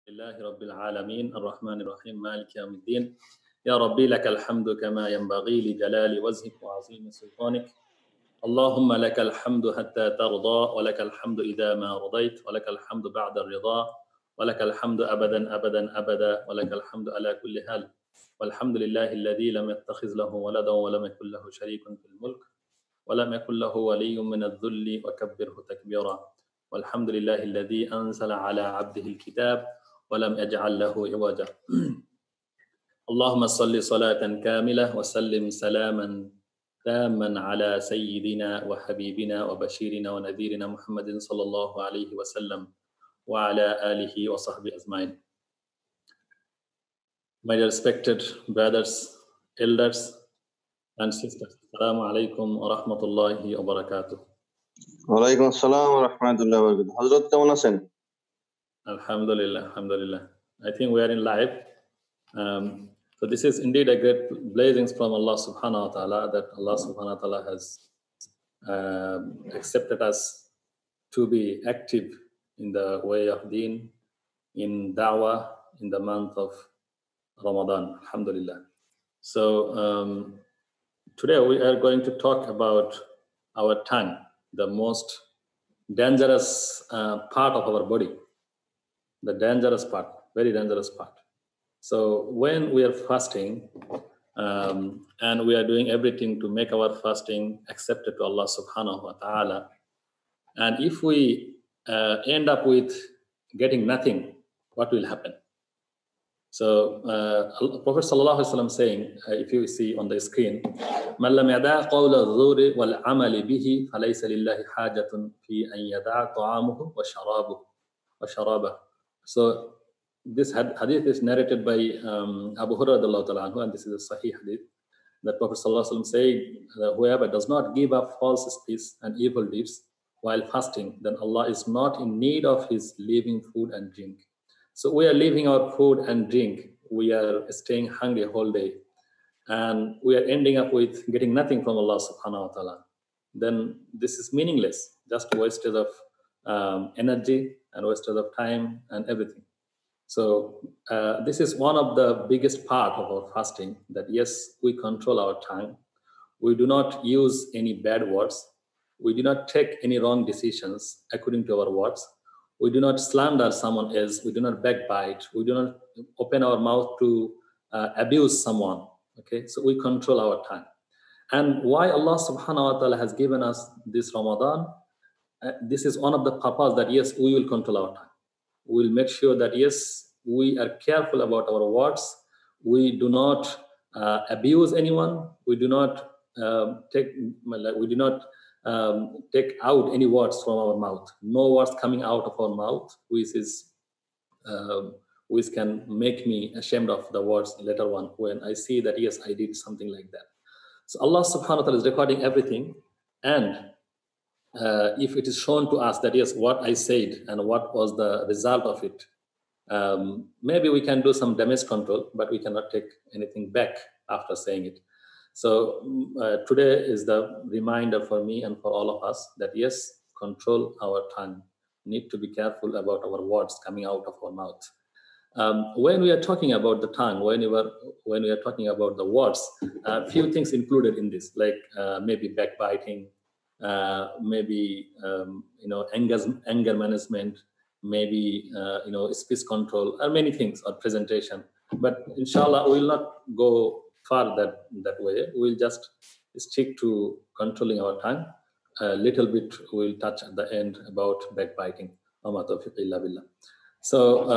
لله رب العالمين الرحمن الرحيم مالك يوم الدين يا ربي لك الحمد كما ينبغي لجلال وجهك وعظيم سلطانك اللهم لك الحمد حتى ترضى ولك الحمد إذا ما رضيت ولك الحمد بعد الرضا ولك الحمد أبدا أبدا أبدا ولك الحمد على كل حال والحمد لله الذي لم يتخذ له ولدا ولم يكن له شريك في الملك ولم يكن له ولي من الذل وكبره تكبيرا والحمد لله الذي أنزل على عبده الكتاب ولم يجعل له عوجا اللهم صل صلاة كاملة وسلم سلاما تاما على سيدنا وحبيبنا وبشيرنا ونذيرنا محمد صلى الله عليه وسلم وعلى آله وصحبه أجمعين. My respected brothers, elders and sisters, Assalamu alaikum wa rahmatullahi wa barakatuh. Wa alaikum assalam wa rahmatullahi wa barakatuh. Hazrat, কেমন আছেন? Alhamdulillah, alhamdulillah. I think we are in live. So this is indeed a great blessings from Allah subhanahu wa ta'ala that Allah subhanahu wa ta'ala has accepted us to be active in the way of deen, in dawah, in the month of Ramadan, alhamdulillah. So today we are going to talk about our tongue, the most dangerous part of our body, the dangerous part, very dangerous part. So when we are fasting and we are doing everything to make our fasting accepted to Allah subhanahu wa ta'ala, and if we end up with getting nothing, what will happen? So Prophet sallallahu alaihi wasallam saying, if you see on the screen, "Man lam yada' qawla adh-dhuri wal 'amali bihi falaysa lillahi hajatun fi an yada'a ta'amuhu wa sharabahu." So this hadith is narrated by Abu Hurairah radhiyallahu ta'ala anhu, and this is a sahih hadith. That Prophet sallallahu alaihi wasallam saying, whoever does not give up false speech and evil deeds while fasting, then Allah is not in need of his living food and drink. So we are leaving our food and drink. We are staying hungry whole day, and we are ending up with getting nothing from Allah subhanahu wa ta'ala. Then this is meaningless, just wasted of energy and wasted of time and everything. So this is one of the biggest part of our fasting, that yes, we control our tongue. We do not use any bad words. We do not take any wrong decisions according to our words. We do not slander someone else. We do not backbite. We do not open our mouth to abuse someone. Okay, so we control our tongue. And why Allah subhanahu wa ta'ala has given us this Ramadan, this is one of the purpose that yes, we will control our tongue. We will make sure that yes, we are careful about our words. We do not abuse anyone. We do not take out any words from our mouth. No words coming out of our mouth, which can make me ashamed of the words later on when I see that yes, I did something like that. So Allah subhanahu wa ta'ala is recording everything, and if it is shown to us that yes, what I said and what was the result of it, maybe we can do some damage control, but we cannot take anything back after saying it. So today is the reminder for me and for all of us that yes, control our tongue. Need to be careful about our words coming out of our mouth. When we are talking about the tongue, when we are talking about the words, a few things included in this, like maybe backbiting, maybe anger management, maybe speech control, or many things, or presentation. But inshallah, we will not go far that way. We'll just stick to controlling our tongue. A little bit we'll touch at the end about backbiting. So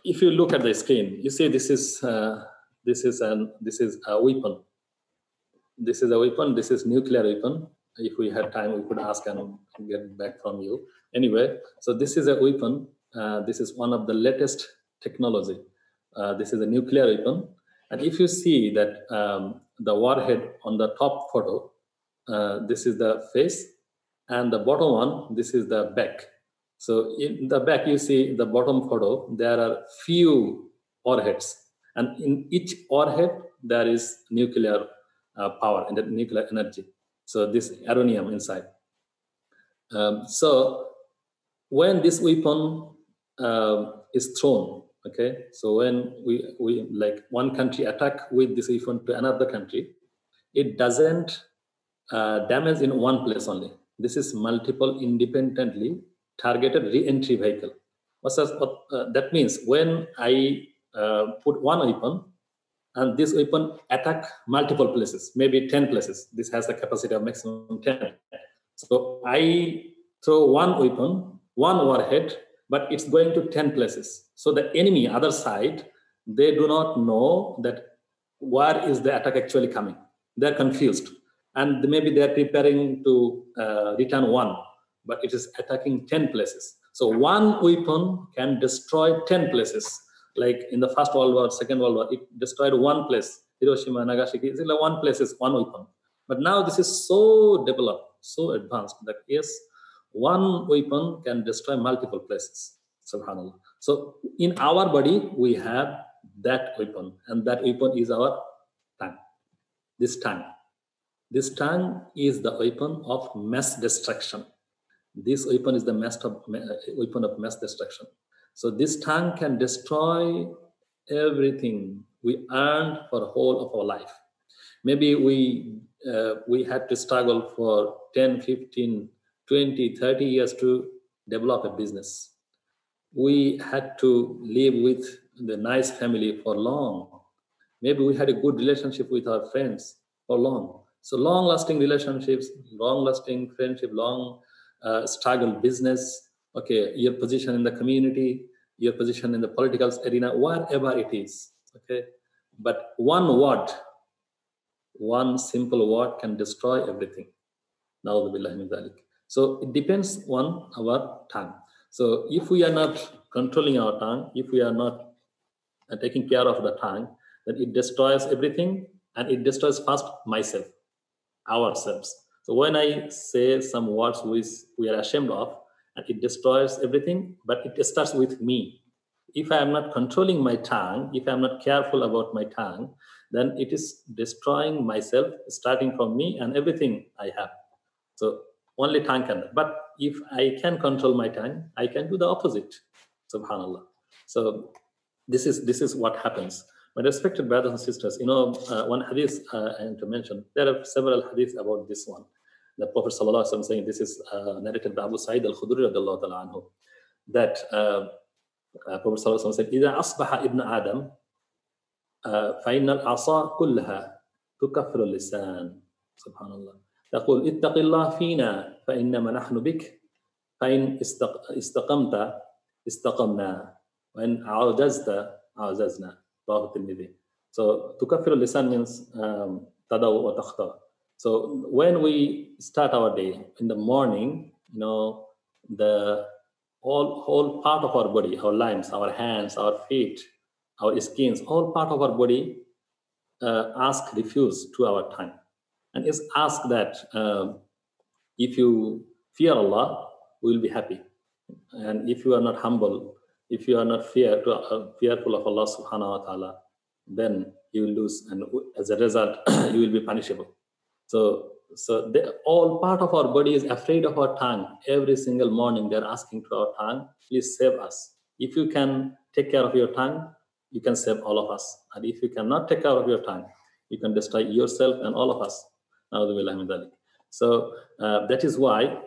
if you look at the screen, you see this is a weapon. This is a weapon. This is nuclear weapon. If we had time, we could ask and get back from you. Anyway, so this is a weapon. This is one of the latest technology. This is a nuclear weapon. And if you see that the warhead on the top photo, this is the face, and the bottom one, this is the back. So in the back, you see the bottom photo, there are few warheads. And in each warhead, there is nuclear power and nuclear energy. So this uranium inside. So when this weapon is thrown, Okay, so when we like one country attack with this weapon to another country, it doesn't damage in one place only. This is multiple independently targeted re-entry vehicle. That means when I put one weapon, and this weapon attack multiple places, maybe 10 places. This has a capacity of maximum 10. So I throw one weapon, one warhead, but it's going to 10 places. So the enemy, other side, they do not know that where is the attack actually coming. They're confused. And maybe they're preparing to return one, but it is attacking 10 places. So one weapon can destroy 10 places. Like in the First World War, Second World War, it destroyed one place. Hiroshima, Nagasaki, it's like one place is one weapon. But now this is so developed, so advanced that yes, one weapon can destroy multiple places. Subhanallah. So in our body, we have that weapon, and that weapon is our tongue. This tongue. This tongue is the weapon of mass destruction. This weapon is the weapon of mass destruction. So this tongue can destroy everything we earned for the whole of our life. Maybe we had to struggle for 10, 15, 20, 30 years to develop a business. We had to live with the nice family for long. Maybe we had a good relationship with our friends for long. So long-lasting relationships, long-lasting friendship, long struggle business, okay, your position in the community, your position in the political arena, wherever it is, okay. But one word, one simple word can destroy everything. So it depends on our tongue. So if we are not controlling our tongue, if we are not taking care of the tongue, then it destroys everything, and it destroys first myself, ourselves. So when I say some words which we are ashamed of, and it destroys everything, but it starts with me. If I am not controlling my tongue, if I am not careful about my tongue, then it is destroying myself, starting from me and everything I have. So only tongue can. But if I can control my tongue, I can do the opposite. Subhanallah. So this is what happens. My respected brothers and sisters, one hadith I am to mention. There are several hadiths about this one. The Prophet sallallahu alaihi wasallam saying, this is narrated by Abu Sa'id al-Khudri radhiyallahu ta'ala anhu, that Prophet sallallahu alaihi wasallam said, إذا أصبح ابن آدم فإن الأعصى كلها تكفر اللسان. سبحان الله. تقول اتق الله فينا فإنما نحن بك فإن استقمت استقمنا وإن عجزت عجزنا. So تكفر اللسان means تدعو وتخطأ. So when we start our day in the morning, the whole part of our body, our limbs, our hands, our feet, our skins, all part of our body ask refuse to our tongue. And is ask that if you fear Allah, we will be happy. And if you are not humble, if you are not fearful of Allah subhanahu wa ta'ala, then you will lose. And as a result, you will be punishable. So all part of our body is afraid of our tongue. Every single morning, they're asking to our tongue, please save us. If you can take care of your tongue, you can save all of us. And if you cannot take care of your tongue, you can destroy yourself and all of us. So that is why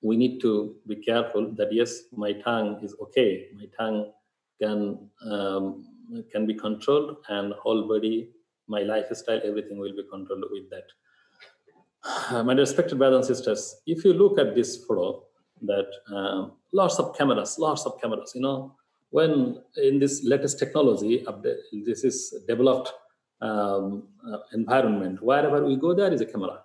we need to be careful that yes, my tongue is okay. My tongue can be controlled, and whole body, my lifestyle, everything will be controlled with that. My respected brothers and sisters, if you look at this photo, that lots of cameras, when in this latest technology, this is developed environment, wherever we go, there is a camera.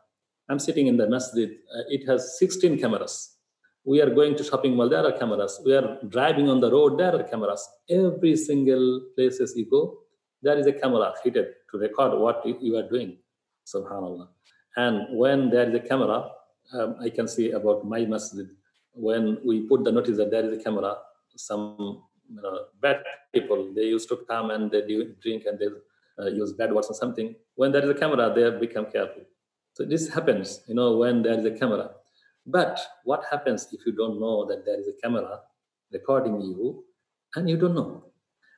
I'm sitting in the masjid, it has 16 cameras. We are going to shopping mall, there are cameras. We are driving on the road, there are cameras. Every single places you go, there is a camera fitted to record what you are doing. Subhanallah. And when there is a camera, I can see about my masjid, when we put the notice that there is a camera, some bad people, they used to come and they drink and they use bad words or something. When there is a camera, they have become careful. So this happens, when there is a camera. But what happens if you don't know that there is a camera recording you and you don't know?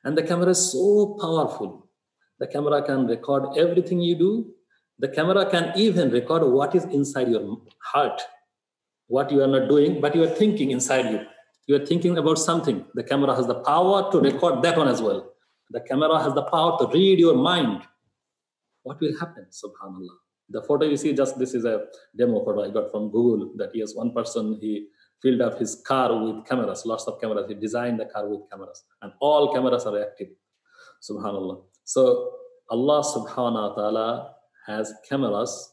And the camera is so powerful. The camera can record everything you do. The camera can even record what is inside your heart, what you are not doing, but you are thinking inside you. You are thinking about something. The camera has the power to record that one as well. The camera has the power to read your mind. What will happen? Subhanallah. The photo you see, just this is a demo photo I got from Google, that yes, one person, he filled up his car with cameras, lots of cameras. He designed the car with cameras, and all cameras are active. Subhanallah. So Allah subhanahu wa ta'ala has cameras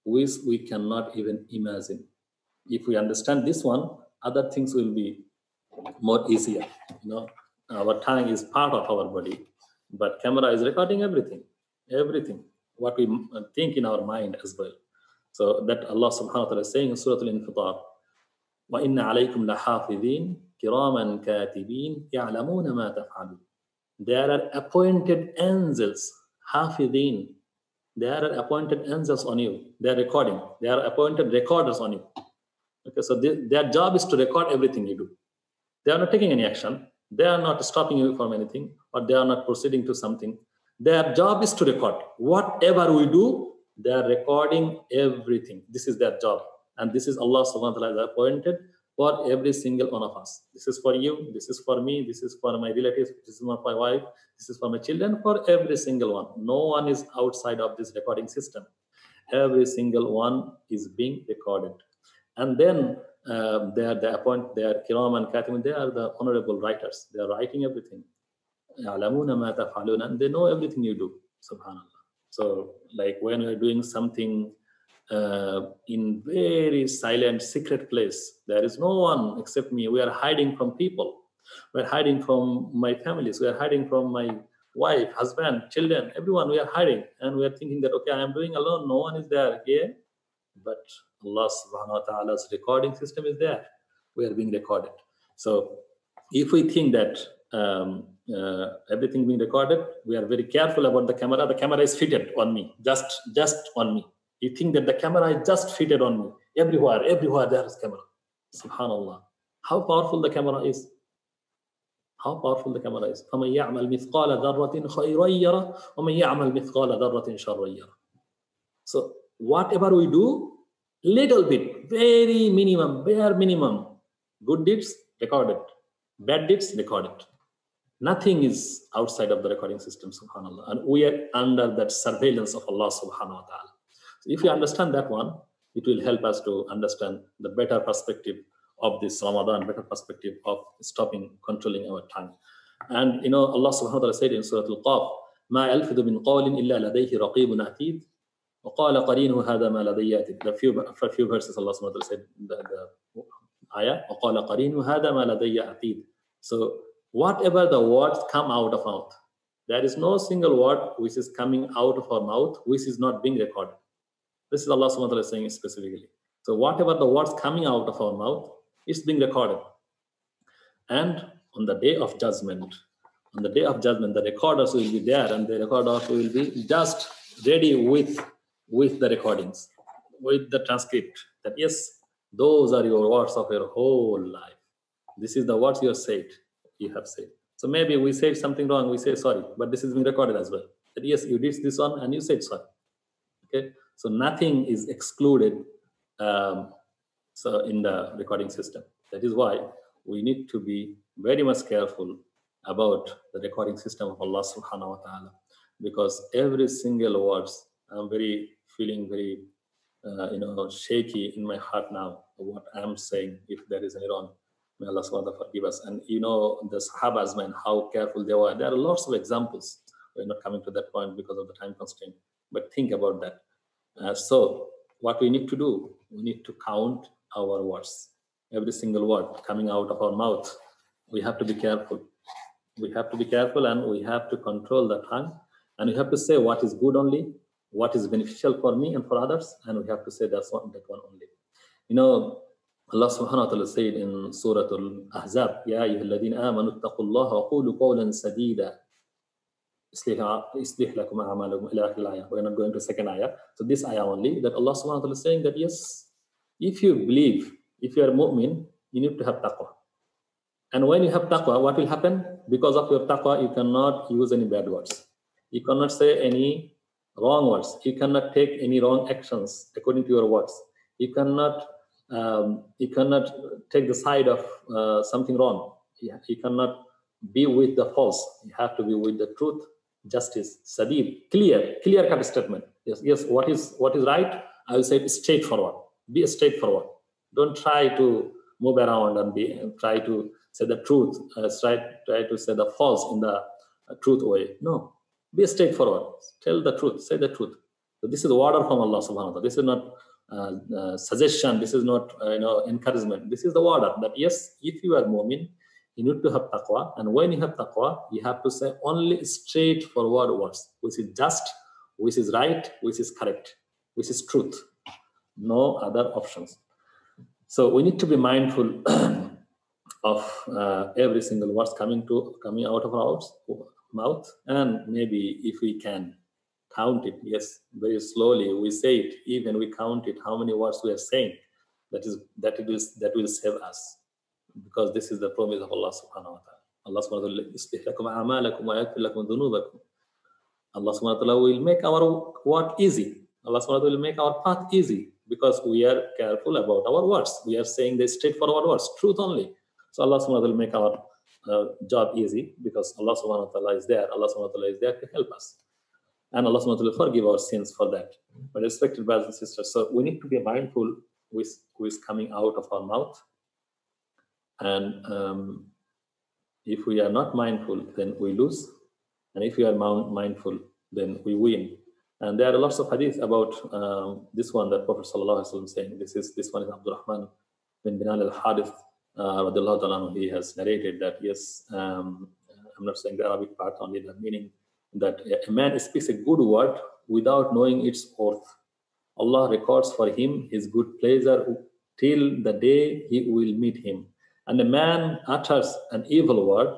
which we cannot even imagine. If we understand this one, other things will be more easier. You know, our tongue is part of our body, but camera is recording everything, what we think in our mind as well. So that Allah subhanahu wa ta'ala is saying in Surah Al-Infitar, وَإِنَّ عَلَيْكُمْ لَحَافِظِينَ كِرَامًا كَاتِبِينَ يَعْلَمُونَ مَا تَفْعَلُونَ. There are appointed angels, hafidin. There are appointed angels on you. They are recording. They are appointed recorders on you. Okay, so their job is to record everything you do. They are not taking any action. They are not stopping you from anything, or they are not proceeding to something. Their job is to record. Whatever we do, they are recording everything. This is their job. And this is Allah subhanahu wa ta'ala appointed for every single one of us. This is for you, this is for me, this is for my relatives, this is for my wife, this is for my children, for every single one. No one is outside of this recording system. Every single one is being recorded. And then they are kiram and katibin, they are the honorable writers. They are writing everything. And they know everything you do, subhanallah. So like when you're doing something in very silent, secret place, there is no one except me. We are hiding from people. We're hiding from my families. We are hiding from my wife, husband, children, everyone. We are hiding. And we are thinking that, okay, I am doing alone. No one is there here. But Allah subhanahu wa ta'ala's recording system is there. We are being recorded. So if we think that everything being recorded, we are very careful about the camera. The camera is fitted on me, just on me. You think that the camera is just fitted on me. Everywhere there is camera. Subhanallah. How powerful the camera is. How powerful the camera is. فَمَنْ يَعْمَلْ مِثْقَالَ ذَرَّةٍ خَيْرًا يَرَهُ وَمَنْ يَعْمَلْ مِثْقَالَ ذَرَّةٍ شَرًّا يَرَهُ. So whatever we do, little bit, very minimum, bare minimum, good deeds, recorded. Bad deeds, recorded. Nothing is outside of the recording system, subhanAllah. And we are under that surveillance of Allah subhanahu wa ta'ala. So if you understand that one, it will help us to understand the better perspective of this Ramadan, better perspective of stopping, controlling our tongue. And you know, Allah subhanahu wa ta'ala said in Surah Al-Qaf, مَا يَلْفِظُ مِنْ قَوْلٍ إِلَّا لَدَيْهِ رَقِيبٌ عَتِيدٌ وَقَالَ قَرِينُهُ هَذَا مَا لَدَيَّ عَتِيدٌ. For a few verses, Allah subhanahu wa ta'ala said the ayah, وَقَالَ قَرِينُهُ هَذَا مَا لَدَيَّ عَتِيدٌ. So whatever the words come out of mouth, there is no single word which is coming out of our mouth which is not being recorded. This is Allah subhanahu wa ta'ala saying specifically. So whatever the words coming out of our mouth is being recorded. And on the day of judgment, the recorders will be there, and the recorders will be just ready with the recordings, with the transcript, that yes, those are your words of your whole life. This is the words you have said. So maybe we said something wrong, we say sorry, but this is being recorded as well. That yes, you did this one and you said sorry. Okay, so nothing is excluded so in the recording system. That is why we need to be very much careful about the recording system of Allah subhanahu wa ta'ala, because every single words, I'm feeling very shaky in my heart now of what I'm saying. If there is any wrong, may Allah subhanahu wa ta'ala forgive us. And you know, the Sahabas, man, how careful they were. There are lots of examples. We're not coming to that point because of the time constraint, but think about that. So what we need to do, we need to count our words. Every single word coming out of our mouth, we have to be careful. We have to be careful, and we have to control the tongue, and we have to say what is good only, what is beneficial for me and for others, and we have to say that one only. You know, Allah subhanahu wa ta'ala said in Surah Al-Ahzab, Ya ayyuhalladhina amanu ittaqullaha wa qulu qawlan sadida islih lakum a'malakum ila akhir ayah. We're not going to second ayah. So this ayah only, that Allah subhanahu wa ta'ala is saying that yes, if you believe, if you are mu'min, you need to have taqwa. And when you have taqwa, what will happen? Because of your taqwa, you cannot use any bad words. You cannot say any wrong words. You cannot take any wrong actions according to your words. You cannot take the side of something wrong. You cannot be with the false. You have to be with the truth, justice, sadid, clear cut statement. Yes. What is right? I will say it straightforward. Be straightforward. Don't try to move around and try to say the truth. Try to say the false in the truth way. No, be straightforward. Tell the truth. Say the truth. So this is order from Allah Subhanahu wa Taala. This is not suggestion. This is not encouragement. This is the order that yes, if you are mu'min, you need to have taqwa, and when you have taqwa, you have to say only straightforward words, which is just, which is right, which is correct, which is truth. No other options. So we need to be mindful of every single words coming out of our mouth, and maybe if we can count it, yes, very slowly we say it, even we count it, how many words we are saying, that will save us, because this is the promise of Allah Subhanahu wa Taala. Allah Subhanahu wa Taala, Allah Subhanahu wa Taala will make our work easy. Allah Subhanahu wa Taala will make our path easy, because we are careful about our words. We are saying the straightforward words, truth only. So Allah Subhanahu wa Taala will make our job easy, because Allah Subhanahu wa Taala is there. Allah Subhanahu wa Taala is there to help us. And Allah Subhanahu wa Taala will forgive our sins for that. But respected brothers and sisters, so we need to be mindful with who is coming out of our mouth. And if we are not mindful, then we lose. And if we are mindful, then we win. And there are lots of hadith about this one that Prophet Sallallahu Alaihi Wasallam is saying. This one is Abdur Rahman bin Binal al-Harith, radiallahu ta'ala, he has narrated that, yes, I'm not saying the Arabic part, only the meaning, that a man speaks a good word without knowing its worth. Allah records for him his good pleasure till the day he will meet him. And a man utters an evil word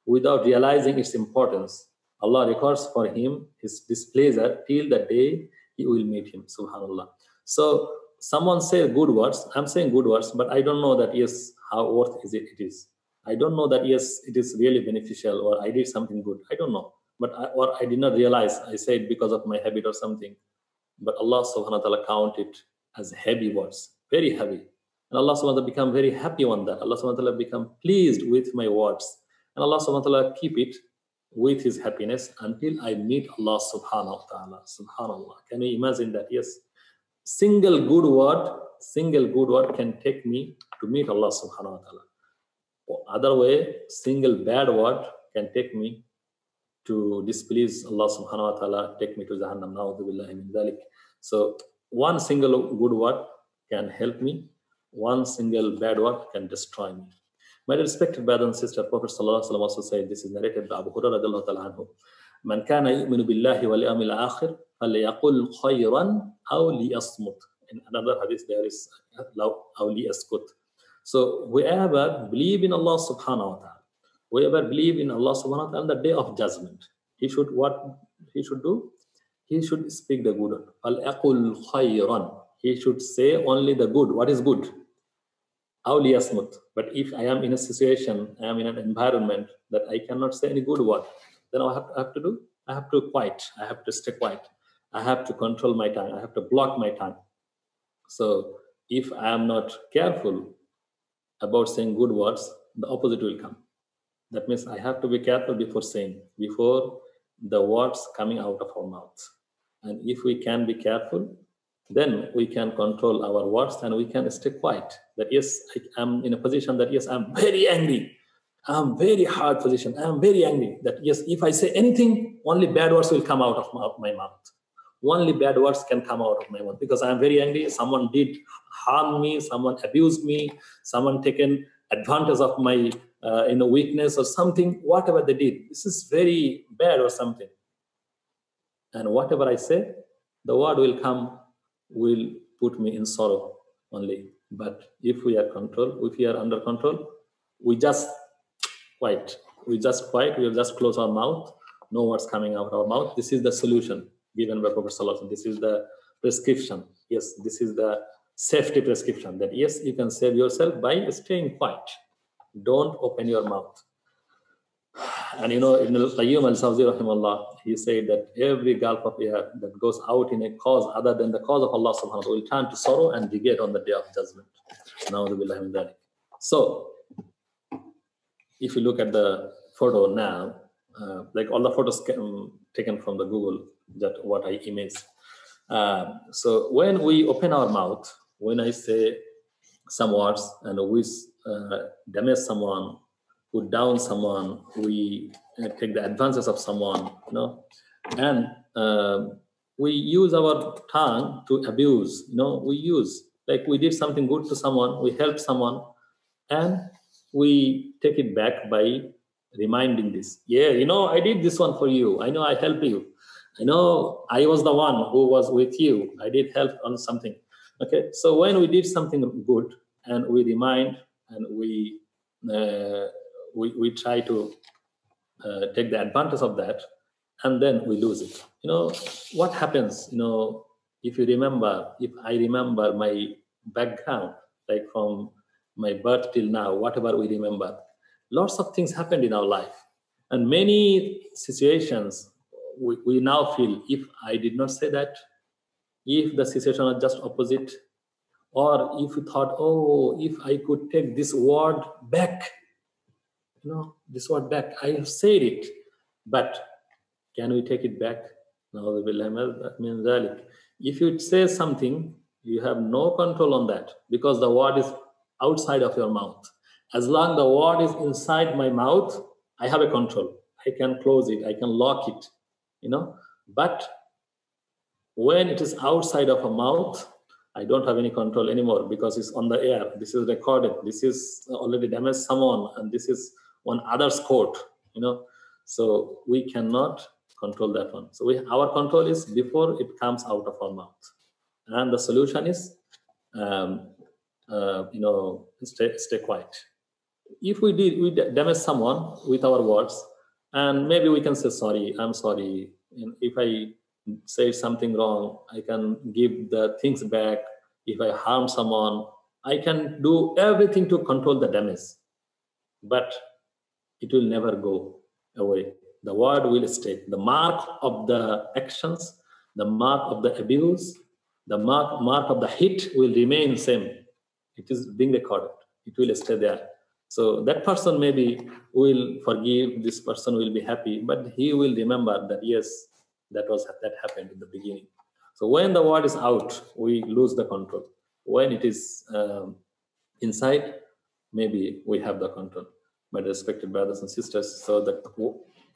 without realizing its importance. Allah records for him his displeasure till the day he will meet him. Subhanallah. So someone say good words. I'm saying good words, but I don't know that, yes, how worth is it? It is. I don't know that, yes, it is really beneficial, or I did something good. I don't know. But I did not realize. I said because of my habit or something. But Allah Subhanahu wa Taala count it as heavy words, very heavy. And Allah Subhanahu wa Taala become very happy on that. Allah Subhanahu wa Taala become pleased with my words. And Allah Subhanahu wa Taala keep it with his happiness until I meet Allah Subhanahu wa Taala. Subhanallah. Can you imagine that? Yes. Single good word can take me to meet Allah Subhanahu wa Taala. Other way, single bad word can take me to displease Allah Subhanahu wa Taala, take me to Jahannam. Na'udhu billahi min dhalik. So one single good word can help me. One single bad word can destroy me. My respected brothers and sisters, Prophet Sallallahu Alaihi Wasallam also said, this is narrated by Abu Hurairah radiallahu ta'ala anhu, Man kana yu'minu billahi wal yawmil akhir falyaqul khayran aw liyasmut. In another hadith there is aw liyaskut. So whoever believe in Allah Subhanahu wa Ta'ala, whoever believe in Allah Subhanahu wa Ta'ala on the day of judgment, what he should do? He should speak the good. Falyaqul khayran. He should say only the good. What is good? But if I am in a situation, I am in an environment that I cannot say any good word, then I have to do? I have to quiet. I have to stay quiet. I have to control my tongue. I have to block my tongue. So if I am not careful about saying good words, the opposite will come. That means I have to be careful before the words coming out of our mouths. And if we can be careful, then we can control our words and we can stay quiet. That yes, I am in a position that yes, I'm very angry. I'm very hard position. I'm very angry. That yes, if I say anything, only bad words will come out of my mouth. Only bad words can come out of my mouth because I'm very angry. Someone did harm me. Someone abused me. Someone taken advantage of my weakness or something. Whatever they did, this is very bad or something. And whatever I say, the word will put me in sorrow only. But if we are under control, we just quiet. We just close our mouth. No words coming out of our mouth. This is the solution given by Prophet Sallallahu Alaihi Wasallam. This is the prescription. Yes, this is the safety prescription. That yes, you can save yourself by staying quiet. don't open your mouth. And Ibn al-Qayyim al-Sawzi rahimahullah, he said that every gulp of air that goes out in a cause other than the cause of Allah subhanahu wa ta'ala will turn to sorrow and regret on the day of judgment. So, if you look at the photo now, like all the photos taken from the Google, that what I imaged. So when we open our mouth, when I say some words and we damage someone, put down someone, we take the advances of someone, and we use our tongue to abuse. We use, like we did something good to someone, we helped someone, and we take it back by reminding this. Yeah, I did this one for you. I know I helped you. I know I was the one who was with you. I did help on something. Okay, so when we did something good and we remind and we try to take the advantage of that, and then we lose it. What happens? If I remember my background, like from my birth till now, whatever we remember, lots of things happened in our life, and many situations we now feel, if I did not say that, if the situation was just opposite, or if we thought, if I could take this word back, this word back, I have said it, but can we take it back? If you say something, you have no control on that, because the word is outside of your mouth. As long as the word is inside my mouth, I have a control. I can close it, I can lock it, but when it is outside of a mouth, I don't have any control anymore, because it's on the air. This is recorded. This is already damaged someone, and this is one other's court, So we cannot control that one. So our control is before it comes out of our mouth. And the solution is, stay quiet. If we damage someone with our words, and maybe we can say, sorry, I'm sorry. And if I say something wrong, I can give the things back. If I harm someone, I can do everything to control the damage. But it will never go away. The word will stay. The mark of the actions, the mark of the abuse, the mark of the hit will remain same. It is being recorded. It will stay there. So that person maybe will forgive, this person will be happy, but he will remember that, yes, that happened in the beginning. So when the word is out, we lose the control. When it is inside, maybe we have the control. My respected brothers and sisters, so the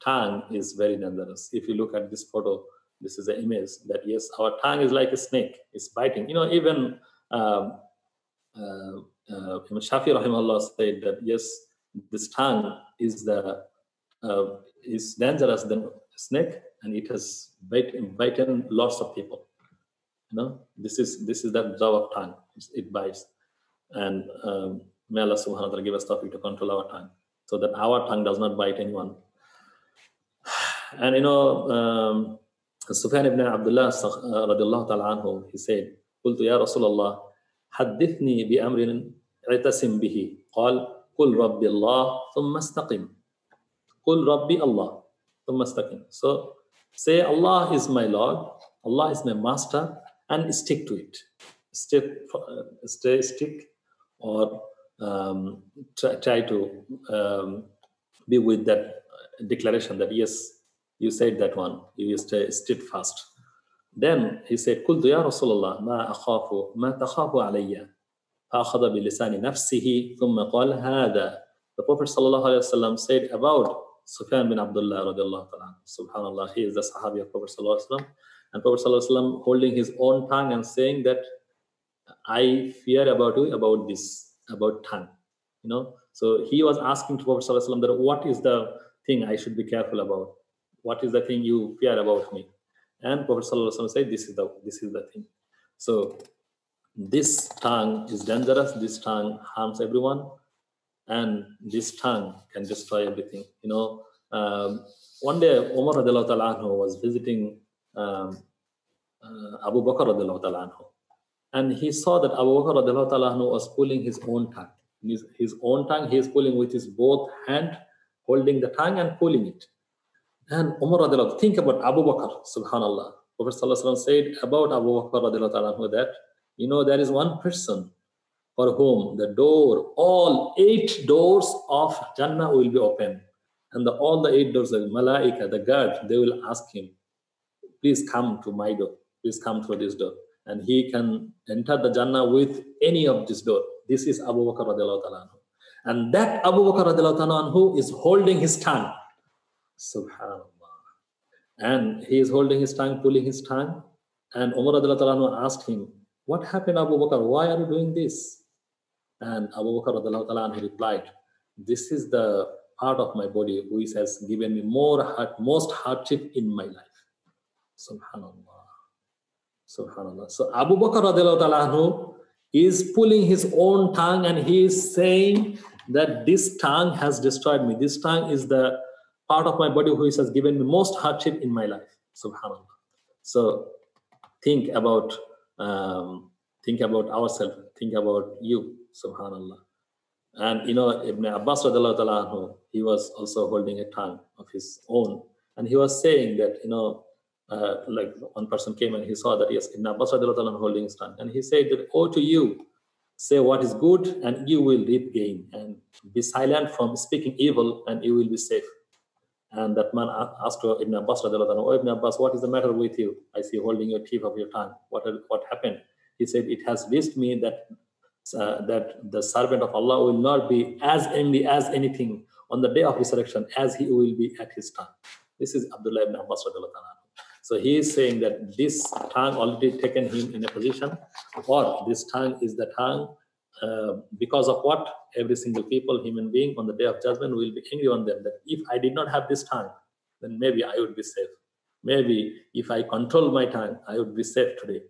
tongue is very dangerous. If you look at this photo, this is an image that, yes, our tongue is like a snake. It's biting. Even Shafi rahimahullah said that, yes, this tongue is dangerous than a snake, and it has bitten lots of people. This is that job of tongue. It bites, and may Allah subhanahu wa ta'ala give us tawfiq to control our tongue, so that our tongue does not bite anyone. And Sufyan ibn Abdullah radiallahu ta'ala anhu, he said, قلت يا رسول الله حدثني بأمر اعتصم به قال قل ربي الله ثم استقم قل ربي الله ثم استقم. So say, Allah is my Lord, Allah is my master, and stick to it. Stick, or try to be with that declaration that, yes, you said that one, you stay steadfast. Then he said, قلت يا رسول الله ما أخاف ما تخاف علي فأخذ بلسان نفسه ثم قال هذا. The Prophet ﷺ said about Sufyan bin Abdullah radiallahu ta'ala, subhanallah, he is the Sahabi of Prophet ﷺ, and Prophet ﷺ holding his own tongue and saying that, I fear about you, about this, about tongue. So he was asking to Prophet ﷺ that, what is the thing I should be careful about? What is the thing you fear about me? And Prophet ﷺ said, this is the thing. So this tongue is dangerous. This tongue harms everyone, and this tongue can destroy everything. One day Umar radiallahu ta'ala anhu was visiting Abu Bakr radiallahu ta'ala anhu, and he saw that Abu Bakr radiallahu ta'ala anhu was pulling his own tongue. his own tongue, he is pulling with his both hand, holding the tongue and pulling it. And Umar radiallahu, think about Abu Bakr, subhanallah. Prophet sallallahu alaihi wasallam said about Abu Bakr radiallahu that, there is one person for whom the door, all 8 doors of Jannah will be open. And all the 8 doors of Malaika, the guard, they will ask him, please come to my door, please come through this door. And he can enter the Jannah with any of this door. This is Abu Bakr radiallahu anhu. And that Abu Bakr radiallahu anhu is holding his tongue. Subhanallah. And he is holding his tongue, pulling his tongue. And Umar radiallahu anhu asked him, what happened, Abu Bakr? Why are you doing this? And Abu Bakr radiallahu anhu replied, this is the part of my body which has given me most hardship in my life. Subhanallah. Subhanallah. So Abu Bakr radiallahu anhu is pulling his own tongue and he is saying that this tongue has destroyed me. This tongue is the part of my body which has given me most hardship in my life. Subhanallah. So think about ourselves. Think about you. Subhanallah. And Ibn Abbas radiallahu anhu, he was also holding a tongue of his own, and he was saying that like one person came and he saw that yes, Ibn Abbas radiallahu anhu holding his tongue, and he said that, oh, to you, say what is good and you will reap gain, and be silent from speaking evil and you will be safe. And that man asked Ibn Abbas radiallahu anhu, oh Ibn Abbas, what is the matter with you? I see holding your tip of your tongue. What happened? He said, it has reached me that the servant of Allah will not be as angry as anything on the day of resurrection as he will be at his tongue. This is Abdullah ibn Abbas radiallahu anhu. So he is saying that this tongue already taken him in a position, or this tongue is the tongue because of what every single human being on the day of judgment will be angry on them, that if I did not have this tongue, then maybe I would be safe. Maybe if I control my tongue, I would be safe today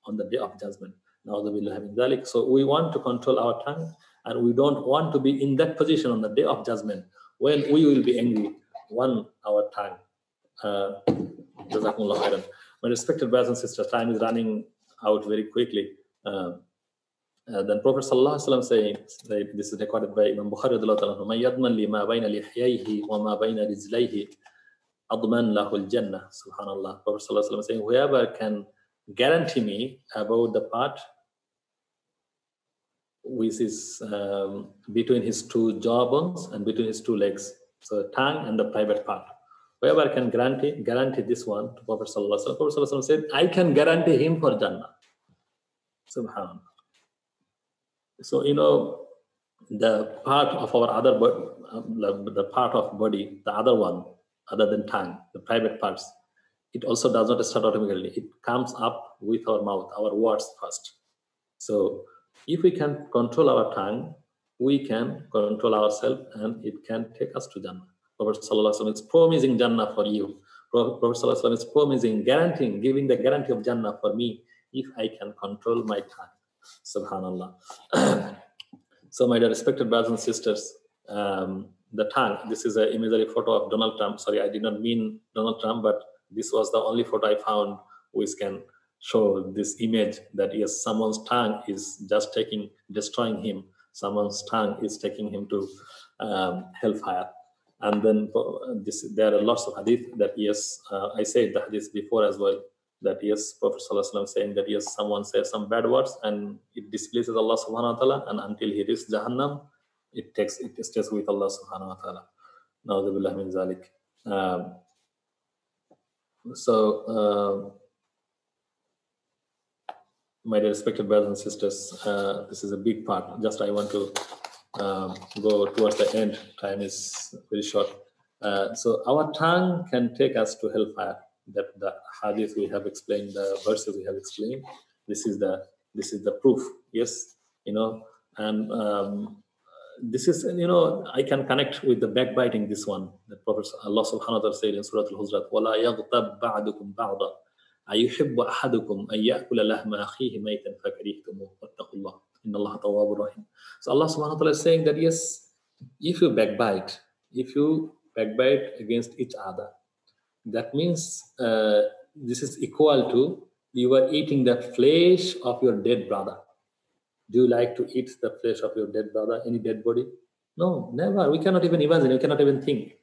on the day of judgment. So we want to control our tongue, and we don't want to be in that position on the day of judgment when we will be angry on our tongue. My respected brothers and sisters, time is running out very quickly. Then Prophet sallallahu alaihi wasallam saying, this is recorded by Imam Bukhari radhiyallahu anhu, "Man yadman li ma bayna lihyayhi wa ma bayna rijlayhi adman lahu al-jannah." Subhanallah. Prophet sallallahu alaihi wasallam saying, whoever can guarantee me about the part which is between his 2 jawbones and between his 2 legs, so tongue and the private part. Whoever can guarantee this one to Prophet sallallahu alaihi wasallam, Prophet sallallahu alaihi wasallam said, I can guarantee him for Jannah. Subhanallah. So the part of our other the part of body, the other one, other than tongue, the private parts, it also does not start automatically. It comes up with our mouth, our words first. So if we can control our tongue, we can control ourselves, and it can take us to Jannah. Prophet sallallahu alaihi wasallam is promising Jannah for you. Prophet sallallahu alaihi wasallam is promising, guaranteeing, giving the guarantee of Jannah for me if I can control my tongue. Subhanallah. So my dear respected brothers and sisters, the tongue, this is an imagery photo of Donald Trump. Sorry, I did not mean Donald Trump, but this was the only photo I found which can show this image that yes, someone's tongue is just destroying him. Someone's tongue is taking him to hellfire. And then there are lots of hadith that yes, I said the hadith before as well, that yes, Prophet sallallahu alaihi wasallam saying that yes, someone says some bad words and it displeases Allah subhanahu wa ta'ala, and until he reaches Jahannam, it stays with Allah subhanahu wa ta'ala. Na'udhu billah min zalik. My respected brothers and sisters, this is a big part. Just I want to go towards the end. Time is very short. So our tongue can take us to hellfire. That the hadith we have explained, the verses we have explained. This is the proof. Yes, and this is I can connect with the backbiting. This one, the Prophet Allah Subhanahu wa Taala said in Surah Al-Hujurat, "Wala yaghtab ba'dukum ba'da, ayuhibbu ahadukum an ya'kula lahma akhihi maytan fakarihtumuh, wattaqullah, innallaha tawwabur rahim." So Allah Subhanahu wa Taala is saying that yes, if you backbite against each other, that means this is equal to you are eating the flesh of your dead brother. Do you like to eat the flesh of your dead brother, any dead body? No, never. We cannot even imagine, we cannot even think.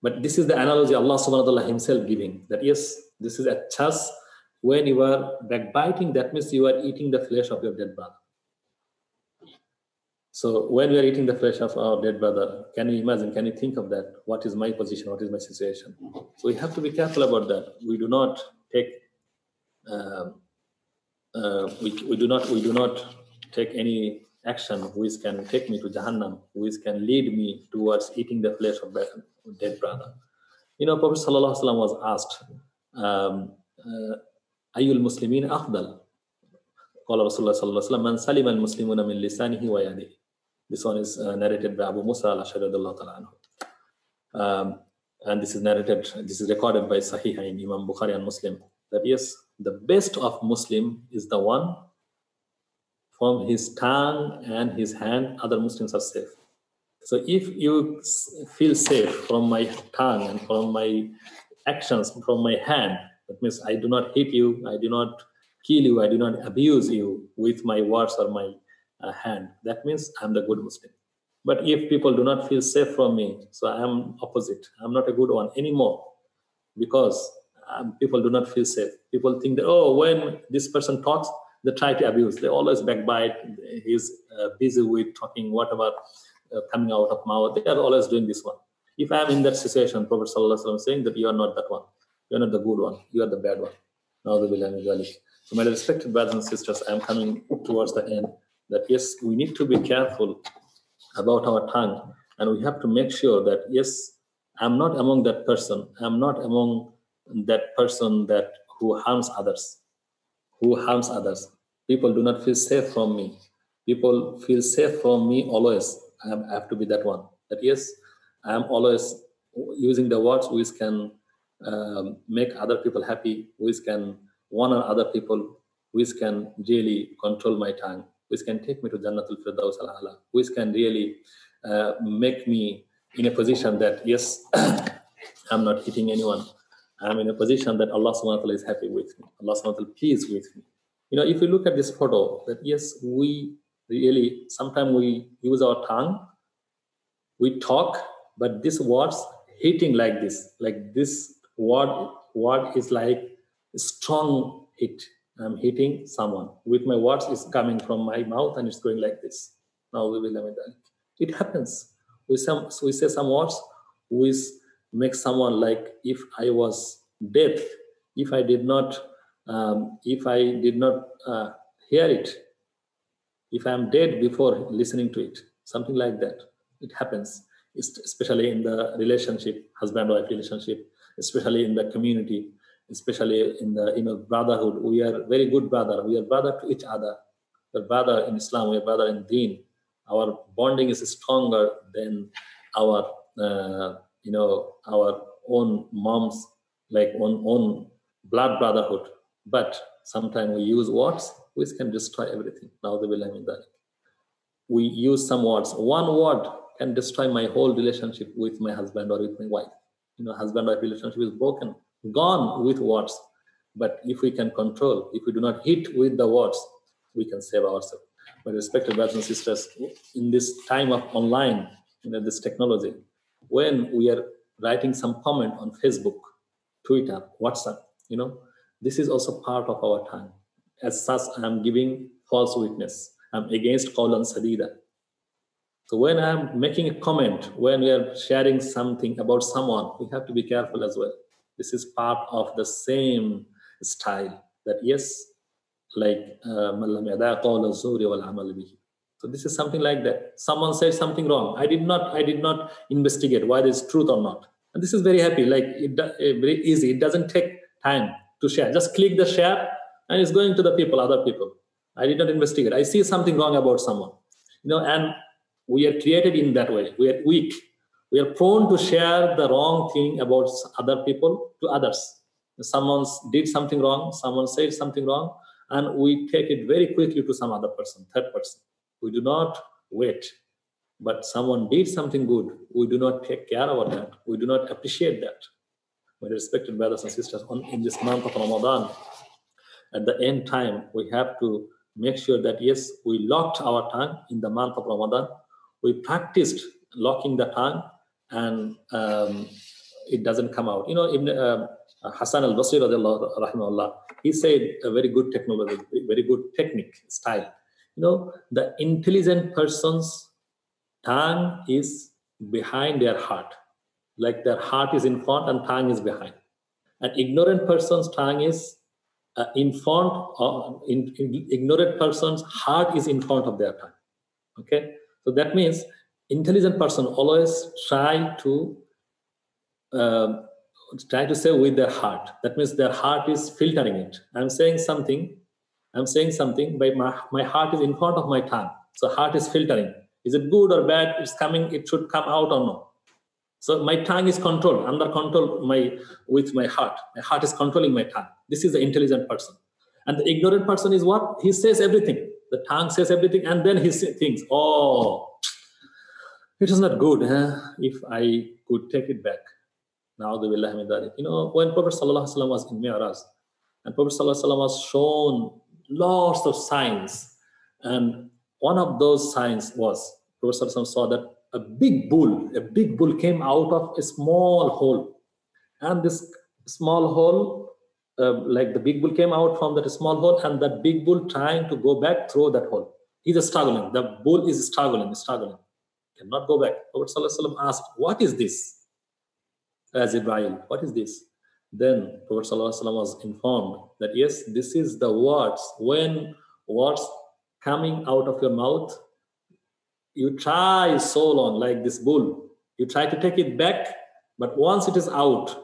But this is the analogy Allah subhanahu wa ta'ala himself giving, that yes, this is a chas. When you are backbiting, that means you are eating the flesh of your dead brother. So when we are eating the flesh of our dead brother, can you imagine, can you think of that? What is my position? What is my situation? So we have to be careful about that. We do not take we do not take any action which can take me to Jahannam, which can lead me towards eating the flesh of dead brother. You know, Prophet Sallallahu Alaihi Wasallam was asked, Ayyul Muslimin Afdal? Qala Rasulullah Sallallahu Alaihi Wasallam, Man salima al-Muslimuna min lisanihi wa yadihi. This one is narrated by Abu Musa al-Ash'ari radhiyallahu ta'ala anhu. And this is narrated, this is recorded by Sahih in Imam Bukhari and Muslim, that yes, the best of Muslim is the one from his tongue and his hand, other Muslims are safe. So if you feel safe from my tongue and from my actions, from my hand, that means I do not hit you, I do not kill you, I do not abuse you with my words or my hand. That means I'm the good Muslim. But if people do not feel safe from me, so I am opposite. I'm not a good one anymore, because people do not feel safe. People think that, oh, when this person talks, they try to abuse. They always backbite. He's busy with talking whatever coming out of mouth. They are always doing this one. If I am in that situation, Prophet Sallallahu Alaihi Wasallam saying that you are not that one. You are not the good one. You are the bad one. So my respected brothers and sisters, I am coming towards the end. That yes, we need to be careful about our tongue, and we have to make sure that yes, I'm not among that person. I'm not among that person that who harms others. People do not feel safe from me. People feel safe from me always. I have to be that one. That yes, I am always using the words which can make other people happy, which can honor other people, which can really control my tongue, which can take me to Jannatul Firdaus al-A'la, which can really make me in a position that yes, I'm not hitting anyone. I'm in a position that Allah subhanahu wa ta'ala is happy with me. Allah subhanahu wa ta'ala pleased with me. You know, if you look at this photo, that yes, we really, sometimes we use our tongue, we talk, but these words hitting like this word is like a strong hit. I'm hitting someone. With my words, it's coming from my mouth and it's going like this. Now we will it happens. We say some words which make someone like if I was deaf, if I did not hear it, if I'm dead before listening to it, something like that. It happens, especially in the relationship, husband-wife relationship, especially in the community, especially in the brotherhood. We are very good brother. We are brother to each other. We are brother in Islam. We are brother in Deen. Our bonding is stronger than our our own moms, like own blood brotherhood. But sometimes we use words which can destroy everything. Now they will mean that we use some words. One word can destroy my whole relationship with my husband or with my wife. Husband-wife relationship is broken, gone with words. But if we can control, if we do not hit with the words, we can save ourselves. My respected brothers and sisters, in this time of online, this technology, when we are writing some comment on Facebook, Twitter, WhatsApp, this is also part of our tongue. As such, I'm giving false witness. I'm against qawlan sadida. So when I'm making a comment, when we are sharing something about someone, we have to be careful as well. This is part of the same style that yes, like so this is something like that. Someone said something wrong. I did not investigate whether it's truth or not. And this is very happy, like very easy. It doesn't take time to share. Just click the share and it's going to the people, other people. I did not investigate. I see something wrong about someone. And we are created in that way. We are weak. We are prone to share the wrong thing about other people to others. Someone did something wrong, someone said something wrong, and we take it very quickly to some other person, third person. We do not wait. But someone did something good, we do not take care about that. We do not appreciate that. My respected brothers and sisters, in this month of Ramadan, at the end time, we have to make sure that yes, we locked our tongue in the month of Ramadan. We practiced locking the tongue, and it doesn't come out. Ibn Hassan al-Basri rahimahullah, he said a very good technology, very good technique style. The intelligent person's tongue is behind their heart, like their heart is in front and tongue is behind. An ignorant person's tongue is in front of, ignorant person's heart is in front of their tongue. Okay, so that means intelligent person always try to say with their heart. That means their heart is filtering it. I'm saying something, but my heart is in front of my tongue. So heart is filtering. Is it good or bad? It's coming. It should come out or no. So my tongue is controlled, under control with my heart. My heart is controlling my tongue. This is the intelligent person. And the ignorant person is what? He says everything. The tongue says everything, and then he thinks, oh, it is not good. If I could take it back. Now when Prophet ﷺ was in Mi'raj, and Prophet ﷺ was shown lots of signs, and one of those signs was Prophet ﷺ saw that a big bull came out of a small hole, and this small hole, like the big bull came out from that small hole, and that big bull trying to go back through that hole. He's struggling. The bull is struggling, cannot go back. Prophet ﷺ asked, "What is this?" As Ibrahim, what is this? Then Prophet ﷺ was informed that yes, this is the words. When words coming out of your mouth, you try so long, like this bull. You try to take it back, but once it is out,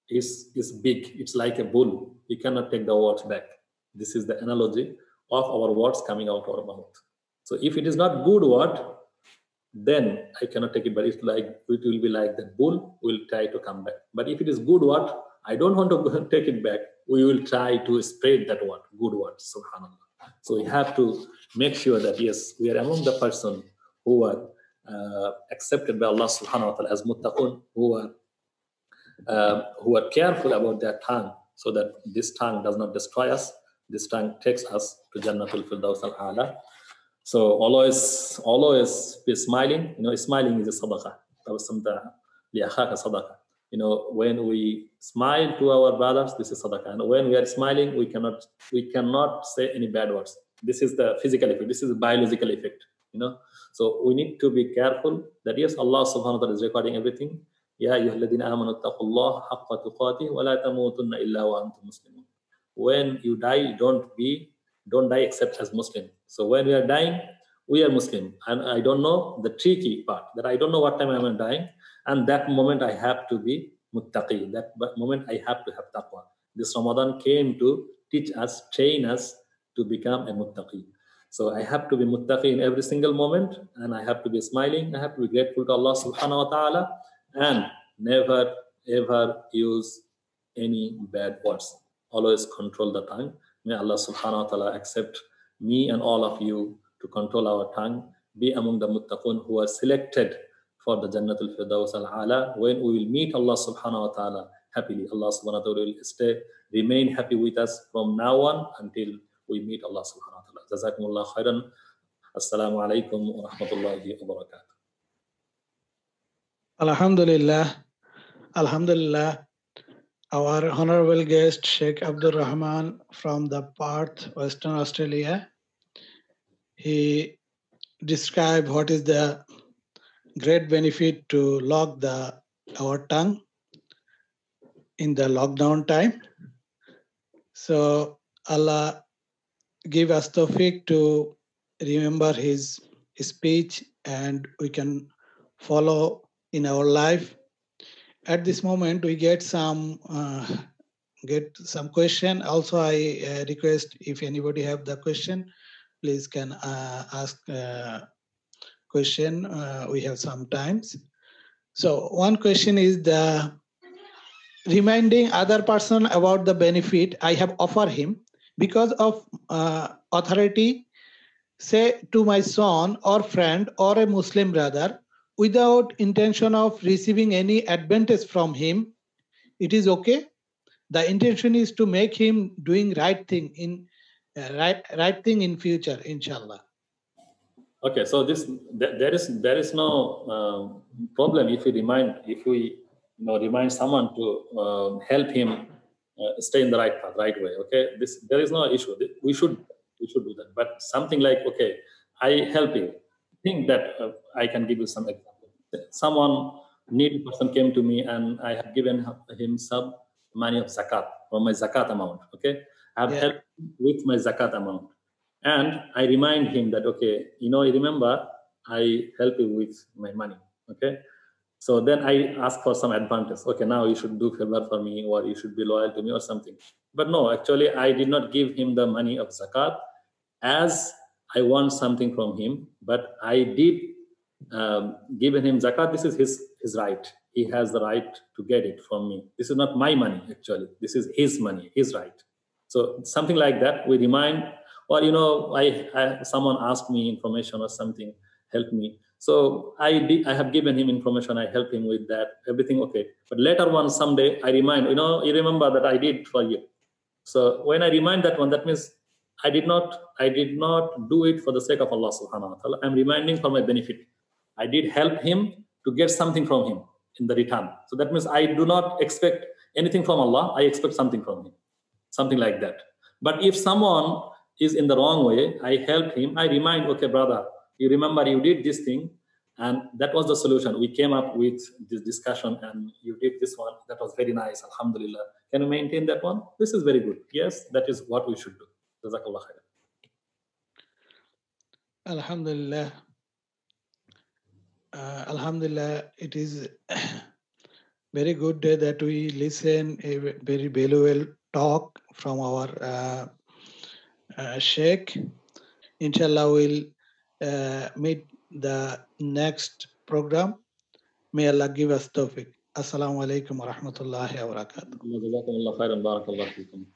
it's big. It's like a bull. You cannot take the words back. This is the analogy of our words coming out of our mouth. So if it is not good word, then I cannot take it, but it will be like that bull will try to come back. But if it is good word, I don't want to take it back. We will try to spread that word, good word, subhanAllah. So we have to make sure that yes, we are among the person who are accepted by Allah subhanahu wa ta'ala as muttaqun, who are careful about their tongue, so that this tongue does not destroy us. This tongue takes us to Jannatul Firdaus al-A'la. So always be smiling. Smiling is a sadaqah. When we smile to our brothers, this is sadaqah. And when we are smiling, we cannot say any bad words. This is the physical effect. This is the biological effect. So we need to be careful that yes, Allah subhanahu wa ta'ala is recording everything. Ya ayyuhalladhina amanu taqullaha haqqa tuqatih wa la tamutunna illa wa antum muslimun. When you die, don't die except as Muslim. So when we are dying, we are Muslim. And I don't know the tricky part, that I don't know what time I am dying. And that moment I have to be muttaqi. That moment I have to have taqwa. This Ramadan came to teach us, train us to become a muttaqi. So I have to be muttaqi in every single moment, and I have to be smiling. I have to be grateful to Allah subhanahu wa ta'ala, and never ever use any bad words. Always control the tongue. May Allah subhanahu wa ta'ala accept me and all of you to control our tongue, be among the muttaqun who are selected for the Jannatul Firdaus al-A'la, when we will meet Allah subhanahu wa ta'ala happily. Allah subhanahu wa ta'ala will remain happy with us from now on until we meet Allah subhanahu wa ta'ala. Jazakumullah khairan. Assalamu alaikum wa rahmatullahi wa barakatuh. Alhamdulillah. Our honorable guest, Sheikh Abdur Rahman from the Perth, Western Australia. He described what is the great benefit to lock our tongue in the lockdown time. So Allah give us tawfiq to remember his speech, and we can follow in our life. At this moment, we get some question. Also, I request if anybody have the question, please can ask question. We have some times. So one question is the reminding other person about the benefit I have offered him because of authority, say to my son or friend or a Muslim brother, without intention of receiving any advantage from him. It is okay. The intention is to make him doing right thing in right thing in future, inshallah. Okay, so there is no problem if we remind someone to help him stay in the right path, right way. Okay, there is no issue. We should do that. But something like, okay, I help you. Think that I can give you some example. Someone needy person came to me and I have given him some money of zakat from my zakat amount. Okay, I have helped him with my zakat amount. And I remind him that, okay, you remember, I help you with my money. Okay. So then I ask for some advantage. Okay, now you should do favor for me, or you should be loyal to me or something. But no, actually, I did not give him the money of zakat as I want something from him, but I did given him zakat. This is his right. He has the right to get it from me. This is not my money, actually. This is his money, his right. So something like that, we remind, or someone asked me information or something, help me. So I have given him information. I help him with that. Everything okay. But later on, someday, I remind, you remember that I did for you. So when I remind that one, that means I did not do it for the sake of Allah subhanahu wa ta'ala. I'm reminding for my benefit. I did help him to get something from him in the return. So that means I do not expect anything from Allah. I expect something from him. Something like that. But if someone is in the wrong way, I help him. I remind, okay, brother, you remember you did this thing, and that was the solution. We came up with this discussion, and you did this one. That was very nice. Alhamdulillah. Can you maintain that one? This is very good. Yes, that is what we should do. Jazakallah khair. Alhamdulillah. Alhamdulillah, it is very good day that we listen a very valuable talk from our Sheikh. Inshallah, we'll meet the next program. May Allah give us tawfiq. Assalamu alaikum wa rahmatullahi wa barakatuh. Jazakallah khairan. Barakallah fikum.